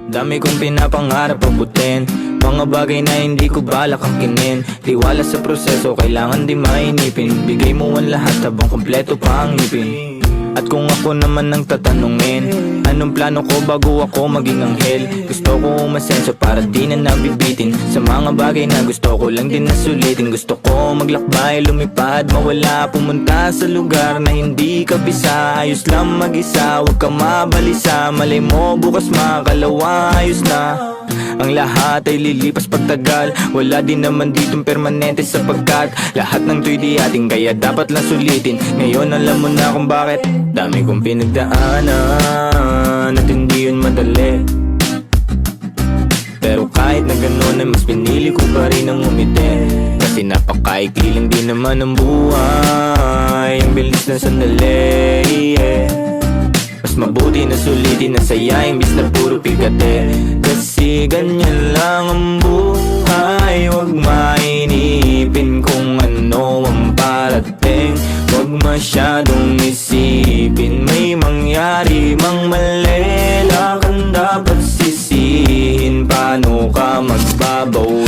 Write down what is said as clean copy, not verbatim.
Dami kong pinapangarap abutin, mga bagay na hindi ko balak angkinin. Tiwala sa proseso, kailangan di mainipin. Bigay mo ang lahat habang kompleto pa ang ngipin. At kung ako naman ang tatanungin, anong plano ko bago ako maging anghel? Gusto ko umasenso para di na nabibitin sa mga bagay na gusto ko lang din na sulitin. Gusto ko maglakbay, lumipad, mawala, pumunta sa lugar na hindi kabisa. Ayos lang mag-isa, huwag ka mabalisa. Malay mo bukas makalawa, ayos na. Ang lahat ay lilipas pagtagal, wala din naman ditong permanente sapagkat lahat ng to'y di ating, kaya dapat lang sulitin. Ngayon alam mo na kung bakit dami kong pinagdaanan at hindi yun madali. Pero kahit na ganun ay mas pinili ko pa rin ang umiti, kasi napakaikli lang din naman ang buhay. Ang bilis ng sandali, mas mabuti na sulitin na saya imbis na puro pigate. Kasi ganyan lang ang buhay, huwag mainipin kung ano ang parating. Huwag masyadong isipin, may mangyari mang mali, lang kang dapat sisihin. Paano ka magbabawi?